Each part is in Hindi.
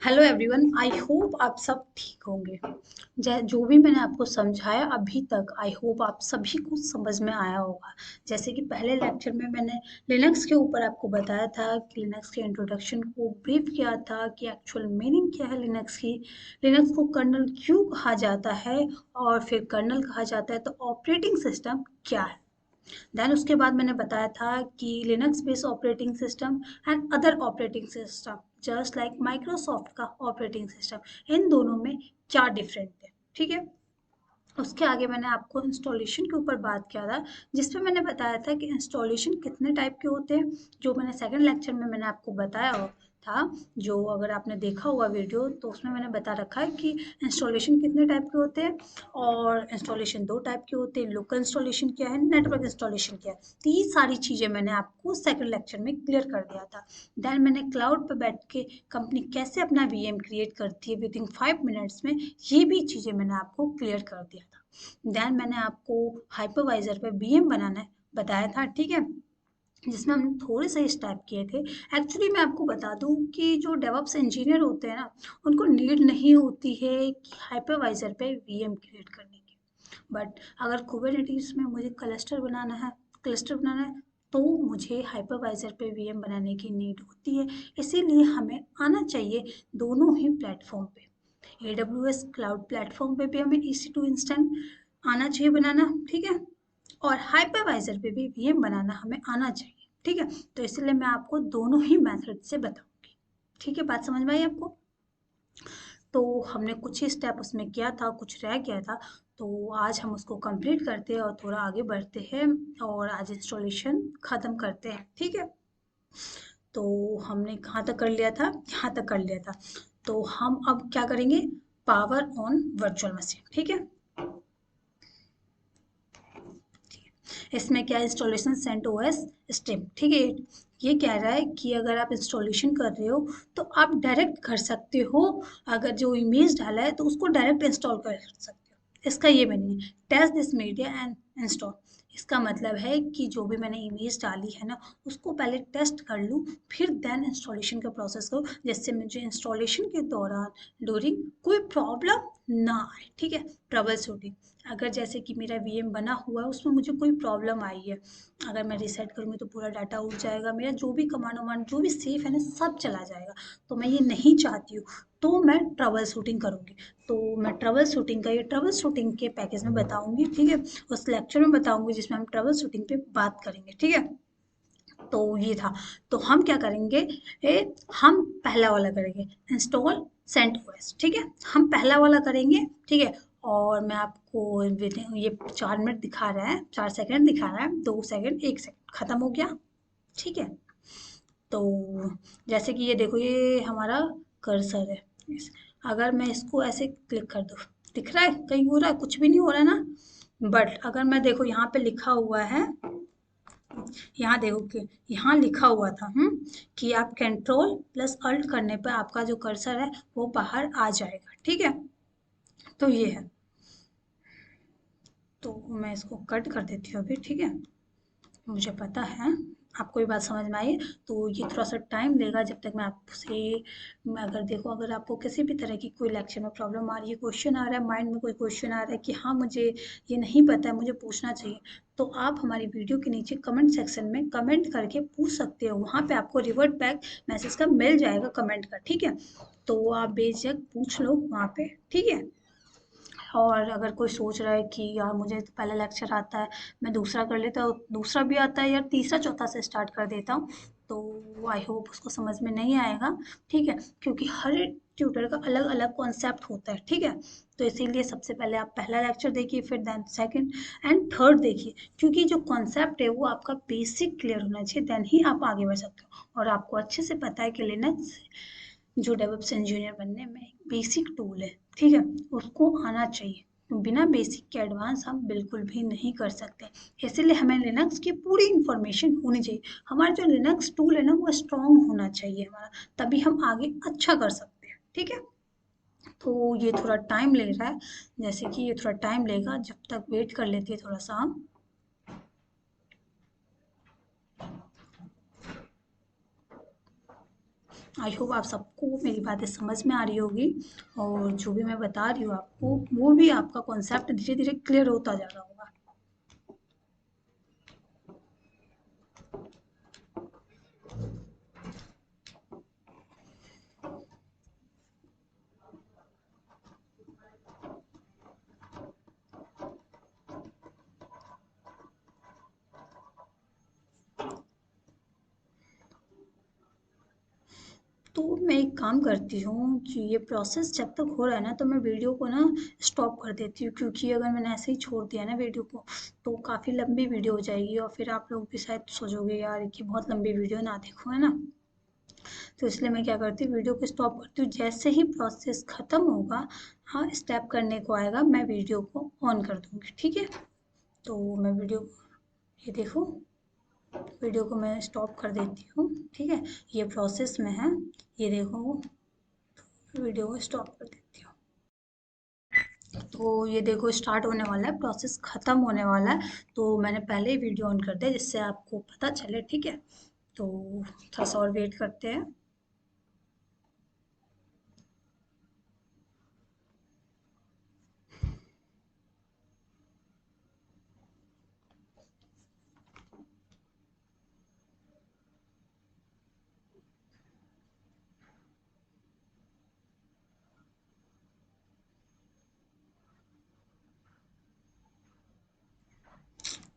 हेलो एवरीवन, आई होप आप सब ठीक होंगे। जो भी मैंने आपको समझाया अभी तक, आई होप आप सभी को समझ में आया होगा। जैसे कि पहले लेक्चर में मैंने लिनक्स के ऊपर आपको बताया था कि लिनक्स के इंट्रोडक्शन को ब्रीफ किया था कि एक्चुअल मीनिंग क्या है लिनक्स की, लिनक्स को कर्नल क्यों कहा जाता है, और फिर कर्नल कहा जाता है तो ऑपरेटिंग सिस्टम क्या है। देन उसके बाद मैंने बताया था कि Linux based operating system and other operating system just like Microsoft का ऑपरेटिंग सिस्टम, इन दोनों में क्या डिफरेंट है। ठीक है। उसके आगे मैंने आपको इंस्टॉलेशन के ऊपर बात किया था, जिसमें मैंने बताया था कि इंस्टॉलेशन कितने टाइप के होते हैं। जो मैंने सेकंड लेक्चर में मैंने आपको बताया था, जो अगर आपने देखा हुआ वीडियो तो उसमें मैंने बता रखा है कि इंस्टॉलेशन कितने टाइप के होते हैं। और इंस्टॉलेशन दो टाइप के होते हैं, लोकल इंस्टॉलेशन क्या है, नेटवर्क इंस्टॉलेशन क्या है। तो ये सारी चीज़ें मैंने आपको सेकंड लेक्चर में क्लियर कर दिया था। देन मैंने क्लाउड पर बैठ के कंपनी कैसे अपना वीएम क्रिएट करती है विद इन 5 मिनट्स में, ये भी चीज़ें मैंने आपको क्लियर कर दिया था। देन मैंने आपको हाइपरवाइजर पे वीएम बनाना बताया था। ठीक है। जिसमें हमने थोड़े से स्टेप किए थे। एक्चुअली मैं आपको बता दूं कि जो डेवऑप्स इंजीनियर होते हैं ना, उनको नीड नहीं होती है कि हाइपरवाइजर पे वीएम क्रिएट करने की। बट अगर कुबरनेटिस में मुझे क्लस्टर बनाना है तो मुझे हाइपरवाइजर पे वीएम बनाने की नीड होती है। इसीलिए हमें आना चाहिए दोनों ही प्लेटफॉर्म पे। एडब्ल्यूएस क्लाउड प्लेटफॉर्म पे भी हमें EC2 इंस्टेंट आना चाहिए बनाना। ठीक है। और हाइपरवाइजर पे भी वीएम बनाना हमें आना चाहिए। ठीक है। तो इसलिए मैं आपको दोनों ही मेथड से बताऊंगी। ठीक है, बात समझ में आई आपको। तो हमने कुछ ही स्टेप उसमें किया था, कुछ रह गया था। तो आज हम उसको कंप्लीट करते हैं और थोड़ा आगे बढ़ते हैं, और आज इंस्टॉलेशन ख़त्म करते हैं। ठीक है। तो हमने कहाँ तक कर लिया था, यहाँ तक कर लिया था। तो हम अब क्या करेंगे, पावर ऑन वर्चुअल मशीन। ठीक है। इसमें क्या इंस्टॉलेशन सेंट ओएस स्टेप। ठीक है। ये कह रहा है कि अगर आप इंस्टॉलेशन कर रहे हो तो आप डायरेक्ट कर सकते हो। अगर जो इमेज डाला है तो उसको डायरेक्ट इंस्टॉल कर सकते हो। इसका ये मीनिंग है, test this media and install. इसका मतलब है कि जो भी मैंने इमेज डाली है ना, उसको पहले टेस्ट कर लूँ, फिर देन इंस्टॉलेशन का प्रोसेस करूँ, जिससे मुझे इंस्टॉलेशन के दौरान ड्यूरिंग कोई प्रॉब्लम ना आए। ठीक है। ट्रबल शूटिंग, अगर जैसे कि मेरा वीएम बना हुआ है उसमें मुझे कोई प्रॉब्लम आई है, अगर मैं रिसेट करूँगी तो पूरा डाटा उड़ जाएगा, मेरा जो भी कमांड वमांड जो भी सेफ है ना सब चला जाएगा। तो मैं ये नहीं चाहती हूँ। तो मैं ट्रबल शूटिंग करूँगी। तो मैं ट्रबल शूटिंग का ये ट्रबल शूटिंग के पैकेज में बताऊँगी। ठीक है। उस लेक्चर में बताऊँगी जिसमें हम ट्रबल शूटिंग पे बात करेंगे। ठीक है। तो ये था। तो हम क्या करेंगे, हम पहला वाला करेंगे, इंस्टॉल सेंट ओएस। ठीक है। हम पहला वाला करेंगे। ठीक है। और मैं आपको ये 4 मिनट दिखा रहा है, 4 सेकंड दिखा रहा है, 2 सेकंड, 1 सेकंड, खत्म हो गया। ठीक है। तो जैसे कि ये देखो, ये हमारा कर्सर है। अगर मैं इसको ऐसे क्लिक कर दूँ, दिख रहा है कहीं हो रहा है, कुछ भी नहीं हो रहा है ना। बट अगर मैं देखो यहाँ पे लिखा हुआ है, यहाँ देखो कि यहाँ लिखा हुआ था कि आप कंट्रोल प्लस अल्ट करने पर आपका जो कर्सर है वो बाहर आ जाएगा। ठीक है। तो ये है। तो मैं इसको कट कर देती हूँ अभी। ठीक है। मुझे पता है आपको ये बात समझ में आई। तो ये थोड़ा सा टाइम लेगा जब तक मैं आपसे, मैं अगर देखो, अगर आपको किसी भी तरह की कोई लेक्चर में प्रॉब्लम आ रही है, क्वेश्चन आ रहा है माइंड में, कोई क्वेश्चन आ रहा है कि हाँ मुझे ये नहीं पता है, मुझे पूछना चाहिए, तो आप हमारी वीडियो के नीचे कमेंट सेक्शन में कमेंट करके पूछ सकते हो। वहाँ पे आपको रिवर्ट बैक मैसेज का मिल जाएगा कमेंट का। ठीक है। तो आप बेझिझक पूछ लो वहाँ पे। ठीक है। और अगर कोई सोच रहा है कि यार मुझे तो पहला लेक्चर आता है, मैं दूसरा कर लेता हूँ, दूसरा भी आता है यार, तीसरा चौथा से स्टार्ट कर देता हूँ, तो आई होप उसको समझ में नहीं आएगा। ठीक है। क्योंकि हर ट्यूटर का अलग अलग कॉन्सेप्ट होता है। ठीक है। तो इसीलिए सबसे पहले आप पहला लेक्चर देखिए, फिर देन सेकंड एंड थर्ड देखिए, क्योंकि जो कॉन्सेप्ट है वो आपका बेसिक क्लियर होना चाहिए, देन ही आप आगे बढ़ सकते हो। और आपको अच्छे से पता है कि लिनक्स जो डेवलप्स इंजीनियर बनने में एक बेसिक टूल है। ठीक है। उसको आना चाहिए। तो बिना बेसिक के एडवांस हम बिल्कुल भी नहीं कर सकते। इसीलिए हमें लिनक्स की पूरी इंफॉर्मेशन होनी चाहिए। हमारा जो लिनक्स टूल है ना वो स्ट्रॉन्ग होना चाहिए हमारा, तभी हम आगे अच्छा कर सकते हैं। ठीक है। तो ये थोड़ा टाइम ले रहा है, जैसे कि ये थोड़ा टाइम लेगा, जब तक वेट कर लेते हैं थोड़ा सा हम। आई होप आप सबको मेरी बातें समझ में आ रही होगी, और जो भी मैं बता रही हूँ आपको वो भी आपका कॉन्सेप्ट धीरे धीरे क्लियर होता जा रहा होगा। तो मैं एक काम करती हूँ कि ये प्रोसेस जब तक हो रहा है ना, तो मैं वीडियो को ना स्टॉप कर देती हूँ, क्योंकि अगर मैंने ऐसे ही छोड़ दिया ना वीडियो को, तो काफ़ी लंबी वीडियो हो जाएगी और फिर आप लोग भी शायद सोचोगे यार कि बहुत लंबी वीडियो ना देखो, है ना। तो इसलिए मैं क्या करती हूँ, वीडियो को स्टॉप करती हूँ, जैसे ही प्रोसेस ख़त्म होगा, हाँ स्टेप करने को आएगा, मैं वीडियो को ऑन कर दूँगी, ठीक है। तो मैं वीडियो, ये देखो, वीडियो को मैं स्टॉप कर देती हूँ, ठीक है। ये प्रोसेस में है, ये देखो, वीडियो को स्टॉप कर देती हूँ। तो ये देखो स्टार्ट होने वाला है, प्रोसेस ख़त्म होने वाला है। तो मैंने पहले ही वीडियो ऑन कर दिया जिससे आपको पता चले, ठीक है। तो थोड़ा सा और वेट करते हैं।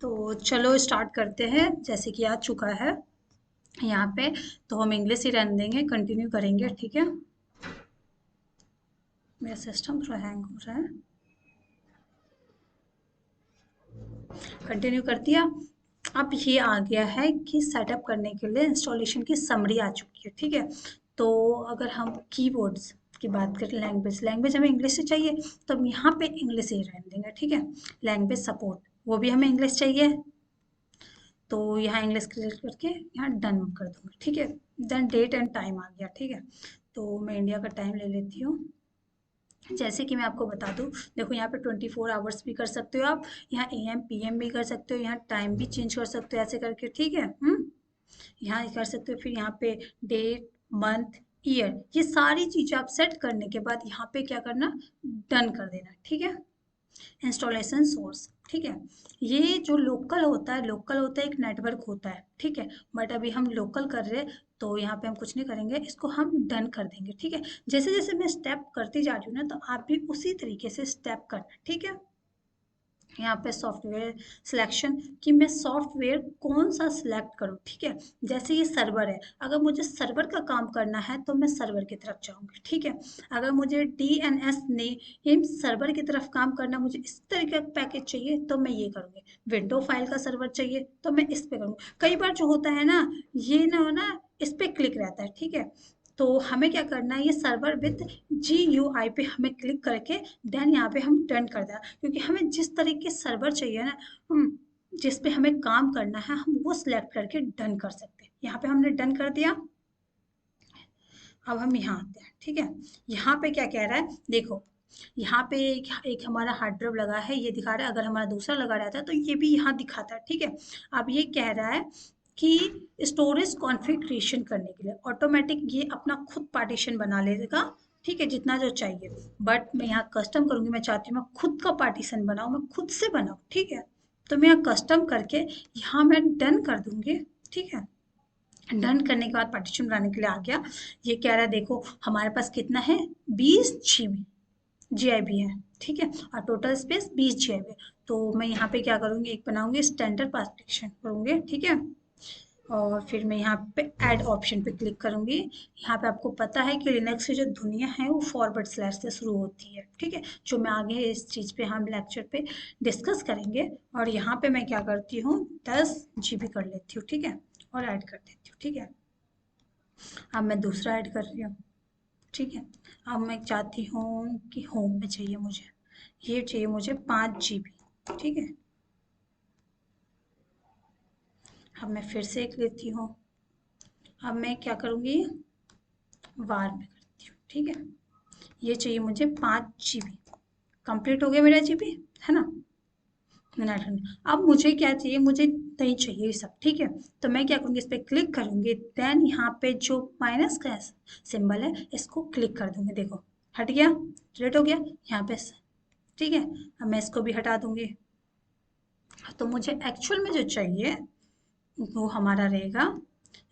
तो चलो स्टार्ट करते हैं, जैसे कि आ चुका है यहाँ पे। तो हम इंग्लिश ही रहने देंगे, कंटिन्यू करेंगे, ठीक है। मेरा सिस्टम थोड़ा हैंग हो रहा है। कंटिन्यू कर दिया। अब ये आ गया है कि सेटअप करने के लिए इंस्टॉलेशन की समरी आ चुकी है, ठीक है। तो अगर हम कीबोर्ड्स की बात करें, लैंग्वेज लैंग्वेज हमें इंग्लिश से चाहिए, तो हम यहाँ पे इंग्लिश ही रहने देंगे, ठीक है। लैंग्वेज सपोर्ट, वो भी हमें इंग्लिश चाहिए, तो यहाँ इंग्लिश क्लिक करके यहाँ डन कर दूँगी, ठीक है। देन डेट एंड टाइम आ गया, ठीक है। तो मैं इंडिया का टाइम ले लेती हूँ। जैसे कि मैं आपको बता दूँ, देखो यहाँ पे 24 आवर्स भी कर सकते हो आप, यहाँ AM PM भी कर सकते हो, यहाँ टाइम भी चेंज कर सकते हो, ऐसे करके, ठीक है। यहाँ कर सकते हो, फिर यहाँ पे डेट, मंथ, ईयर, ये सारी चीज़ें आप सेट करने के बाद यहाँ पे क्या करना, डन कर देना, ठीक है। इंस्टॉलेशन सोर्स, ठीक है। ये जो लोकल होता है एक नेटवर्क होता है, ठीक है। बट अभी हम लोकल कर रहे हैं, तो यहाँ पे हम कुछ नहीं करेंगे, इसको हम डन कर देंगे, ठीक है। जैसे जैसे मैं स्टेप करती जा रही हूँ ना, तो आप भी उसी तरीके से स्टेप करना, ठीक है। यहाँ पे सॉफ्टवेयर सिलेक्शन, कि मैं सॉफ्टवेयर कौन सा सिलेक्ट करूँ, ठीक है। जैसे ये सर्वर है, अगर मुझे सर्वर का काम करना है तो मैं सर्वर की तरफ जाऊँगी, ठीक है। अगर मुझे DNS नेम सर्वर की तरफ काम करना, मुझे इस तरीके का पैकेज चाहिए तो मैं ये करूँगी। विंडो फाइल का सर्वर चाहिए तो मैं इस पे करूँगी। कई बार जो होता है ना, ये ना इस पे क्लिक रहता है, ठीक है। तो हमें क्या करना है, ये सर्वर विद GUI पे हमें क्लिक करके देन यहाँ पे हम डन कर देना, क्योंकि हमें जिस तरीके सर्वर चाहिए ना, जिस पे हमें काम करना है, हम वो सिलेक्ट करके डन कर सकते हैं। यहाँ पे हमने डन कर दिया। अब हम यहाँ आते हैं, ठीक है। यहाँ पे क्या कह रहा है, देखो यहाँ पे एक हमारा हार्ड ड्राइव लगा है, ये दिखा रहा है। अगर हमारा दूसरा लगा रहता है तो ये भी यहाँ दिखाता है, ठीक है। अब ये कह रहा है कि स्टोरेज कॉन्फ़िगरेशन करने के लिए ऑटोमेटिक ये अपना खुद पार्टीशन बना लेगा, ठीक है, जितना जो चाहिए। बट मैं यहाँ कस्टम करूँगी, मैं चाहती हूँ मैं खुद का पार्टीशन बनाऊँ, मैं खुद से बनाऊँ, ठीक है। तो मैं यहाँ कस्टम करके यहाँ मैं डन कर दूँगी, ठीक है। डन करने के बाद पार्टीशन बनाने के लिए आ गया। ये कह रहा है देखो हमारे पास कितना है, 20 GB GIB है, ठीक है। और टोटल स्पेस 20 GB है। तो मैं यहाँ पे क्या करूँगी, एक बनाऊँगी, स्टैंडर्ड पार्टीशन करूँगी, ठीक है। और फिर मैं यहाँ पे ऐड ऑप्शन पे क्लिक करूँगी। यहाँ पे आपको पता है कि लिनक्स की जो दुनिया है वो फॉरवर्ड स्लैश से शुरू होती है, ठीक है। जो मैं आगे इस चीज़ पे हम लेक्चर पे डिस्कस करेंगे। और यहाँ पे मैं क्या करती हूँ, 10 GB कर लेती हूँ, ठीक है, और ऐड कर देती हूँ, ठीक है। अब मैं दूसरा ऐड कर रही हूँ, ठीक है। अब मैं चाहती हूँ कि होम में चाहिए मुझे, ये चाहिए मुझे 5 GB, ठीक है। अब मैं फिर से एक लेती हूँ। अब मैं क्या करूँगी, वार में करती हूँ, ठीक है। ये चाहिए मुझे 5 GB। कंप्लीट हो गया मेरा GB, है ना। अब मुझे क्या चाहिए, मुझे तो ये चाहिए सब, ठीक है। तो मैं क्या करूँगी, इस पर क्लिक करूँगी, देन यहाँ पे जो माइनस का सिंबल है इसको क्लिक कर दूँगी, देखो हट गया, डिलीट हो गया यहाँ पे, ठीक है। अब मैं इसको भी हटा दूँगी। तो मुझे एक्चुअल में जो चाहिए वो हमारा रहेगा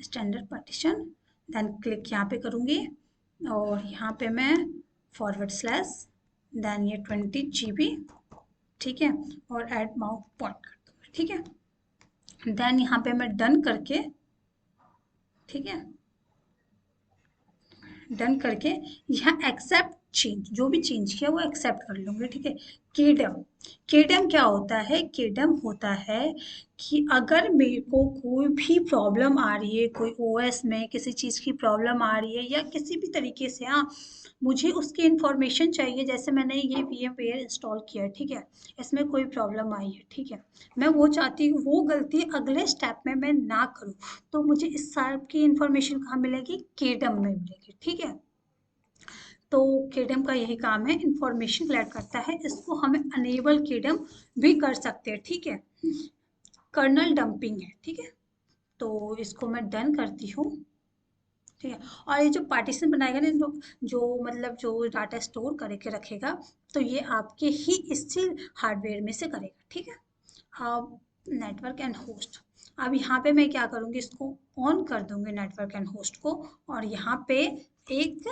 स्टैंडर्ड पार्टीशन, देन क्लिक यहाँ पे करूँगी और यहाँ पे मैं फॉरवर्ड स्लैश, देन ये 20 GB, ठीक है, और ऐड माउंट पॉइंट कर दूँगी, ठीक है। देन यहाँ पे मैं डन करके, ठीक है, डन करके यहाँ एक्सेप्ट चेंज, जो भी चेंज किया वो एक्सेप्ट कर लूँगी, ठीक है। केडम, केडम क्या होता है, केडम होता है कि अगर मेरे को कोई भी प्रॉब्लम आ रही है, कोई ओएस में किसी चीज़ की प्रॉब्लम आ रही है या किसी भी तरीके से, हाँ, मुझे उसकी इन्फॉर्मेशन चाहिए, जैसे मैंने ये VMware इंस्टॉल किया है, ठीक है, इसमें कोई प्रॉब्लम आई है, ठीक है, मैं वो चाहती हूँ वो गलती अगले स्टेप में मैं ना करूँ, तो मुझे इस सब की इन्फॉर्मेशन कहाँ मिलेगी, केडम में मिलेगी, ठीक है। तो केडम का यही काम है, इंफॉर्मेशन कलेक्ट करता है, इसको हमें अनेबल केडम भी कर सकते हैं, ठीक है। कर्नल डंपिंग है, ठीक है, तो इसको मैं डन करती हूँ, ठीक है। और ये जो पार्टीशन बनाएगा ना, जो मतलब जो डाटा स्टोर करके रखेगा, तो ये आपके ही इसी हार्डवेयर में से करेगा, ठीक है। अब नेटवर्क एंड होस्ट, अब यहाँ पे मैं क्या करूँगी, इसको ऑन कर दूंगी नेटवर्क एंड होस्ट को, और यहाँ पे एक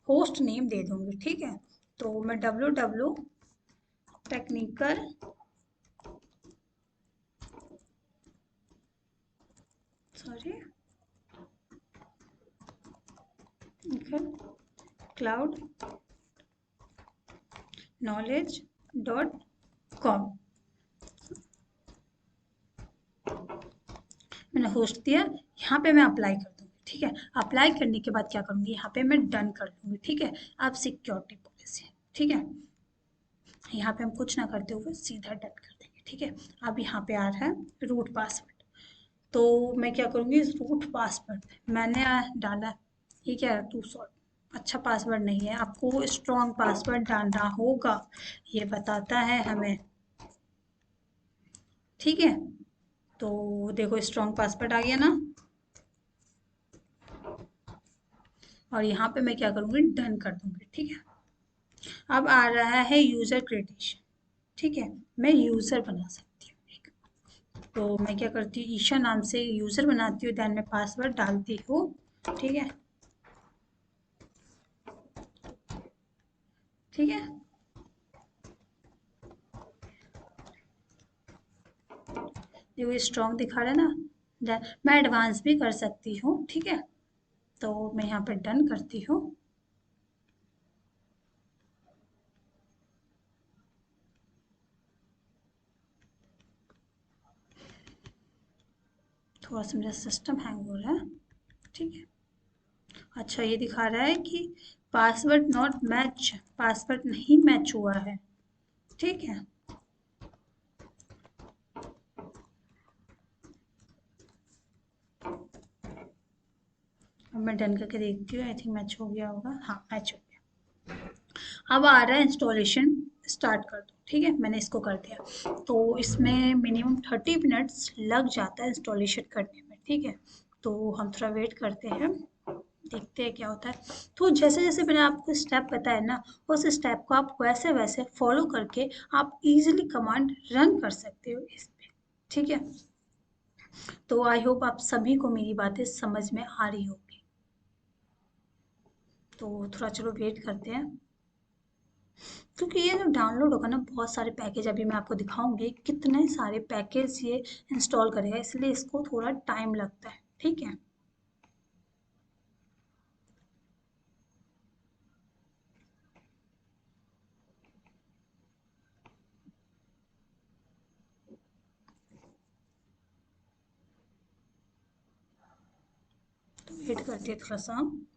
होस्ट नेम दे दूंगी, ठीक है। तो मैं www technical sorry cloud knowledge dot com, मैंने होस्ट दिया, यहाँ पे मैं अप्लाई कर दूँगी, ठीक है। अप्लाई करने के बाद क्या करूँगी, यहाँ पे मैं डन कर दूँगी, ठीक है। अब सिक्योरिटी पॉलिसी, ठीक है, यहाँ पे हम कुछ ना करते हुए सीधा डन कर देंगे, ठीक है। अब यहाँ पे आ रहा है रूट पासवर्ड, तो मैं क्या करूँगी, रूट पासवर्ड मैंने डाला, ये क्या है, 2 अच्छा पासवर्ड नहीं है, आपको स्ट्रॉन्ग पासवर्ड डालना होगा, ये बताता है हमें, ठीक है। तो देखो स्ट्रॉन्ग पासवर्ड आ गया ना, और यहाँ पे मैं क्या करूँगी, डन कर दूँगी, ठीक है। अब आ रहा है यूज़र क्रेडेंशियल, ठीक है, मैं यूज़र बना सकती हूँ एक, तो मैं क्या करती हूँ, ईशा नाम से यूज़र बनाती हूँ, देन मैं पासवर्ड डालती हूँ, ठीक है, ठीक है। देखो स्ट्रॉन्ग दिखा रहा है ना, मैं एडवांस भी कर सकती हूँ, ठीक है। तो मैं यहाँ पर डन करती हूँ, थोड़ा सा मेरा सिस्टम हैंग हो रहा है, ठीक है। अच्छा ये दिखा रहा है कि पासवर्ड नॉट मैच, पासवर्ड नहीं मैच हुआ है, ठीक है। अब मैं डन करके देखती हूँ, आई थिंक मैच हो गया होगा, हाँ मैच हो गया। अब आ रहा है इंस्टॉलेशन, स्टार्ट कर दो, ठीक है, मैंने इसको कर दिया, तो इसमें मिनिमम 30 मिनट्स लग जाता है इंस्टॉलेशन करने में, ठीक है। तो हम थोड़ा वेट करते हैं, देखते हैं क्या होता है। तो जैसे जैसे मैंने आपको स्टेप बताया ना, उस स्टेप को आप वैसे वैसे फॉलो करके आप इजीली कमांड रन कर सकते हो इस पे, ठीक है। तो आई होप आप सभी को मेरी बातें समझ में आ रही होगी। तो थोड़ा चलो वेट करते हैं, क्योंकि ये जो डाउनलोड होगा ना, बहुत सारे पैकेज अभी मैं आपको दिखाऊंगी, कितने सारे पैकेज ये इंस्टॉल करेगा, इसलिए इसको थोड़ा टाइम लगता है, ठीक है। तो वेट करते हैं थोड़ा सा हम।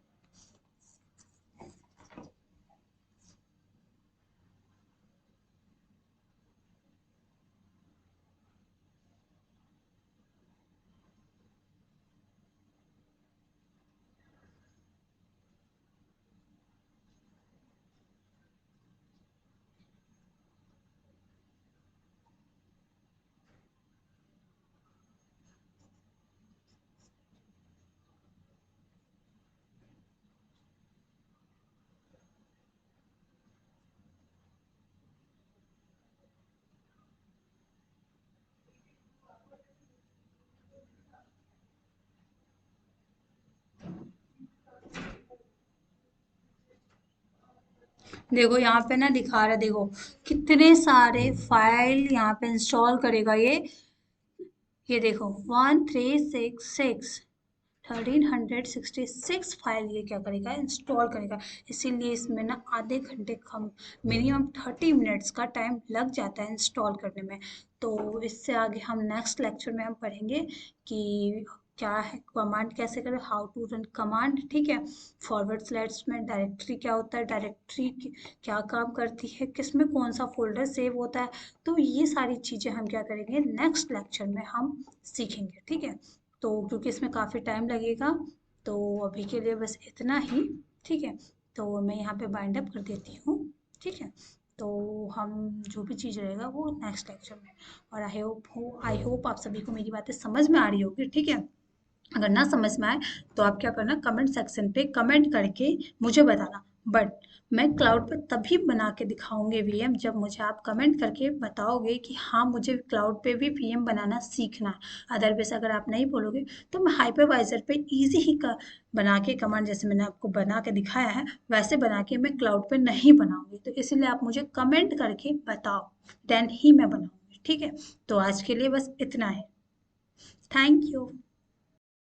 देखो यहाँ पे ना दिखा रहा है, देखो कितने सारे फाइल यहाँ पे इंस्टॉल करेगा ये देखो 1366 1366 फाइल ये क्या करेगा, इंस्टॉल करेगा। इसीलिए इसमें ना आधे घंटे कम, मिनिमम 30 मिनट्स का टाइम लग जाता है इंस्टॉल करने में। तो इससे आगे हम नेक्स्ट लेक्चर में हम पढ़ेंगे कि क्या है कमांड, कैसे करें, हाउ टू रन कमांड, ठीक है। फॉरवर्ड स्लैश में डायरेक्टरी क्या होता है, डायरेक्टरी क्या काम करती है, किसमें कौन सा फोल्डर सेव होता है। तो ये सारी चीज़ें हम क्या करेंगे नेक्स्ट लेक्चर में हम सीखेंगे, ठीक है। तो क्योंकि इसमें काफ़ी टाइम लगेगा, तो अभी के लिए बस इतना ही, ठीक है। तो मैं यहाँ पे बाइंड अप कर देती हूँ, ठीक है। तो हम जो भी चीज़ रहेगा वो नेक्स्ट लेक्चर में। और आई होप आप सभी को मेरी बातें समझ में आ रही होगी, ठीक है। अगर ना समझ में आए तो आप क्या करना, कमेंट सेक्शन पे कमेंट करके मुझे बताना। बट मैं क्लाउड पे तभी बना के दिखाऊंगी वीएम जब मुझे आप कमेंट करके बताओगे कि हाँ मुझे क्लाउड पे भी वीएम बनाना सीखना है। अदरवाइज अगर आप नहीं बोलोगे तो मैं हाइपरवाइजर पे इजी ही बना के कमांड, जैसे मैंने आपको बना के दिखाया है वैसे बना के मैं क्लाउड पे नहीं बनाऊंगी। तो इसीलिए आप मुझे कमेंट करके बताओ, देन ही मैं बनाऊंगी, ठीक है। तो आज के लिए बस इतना है। Thank you.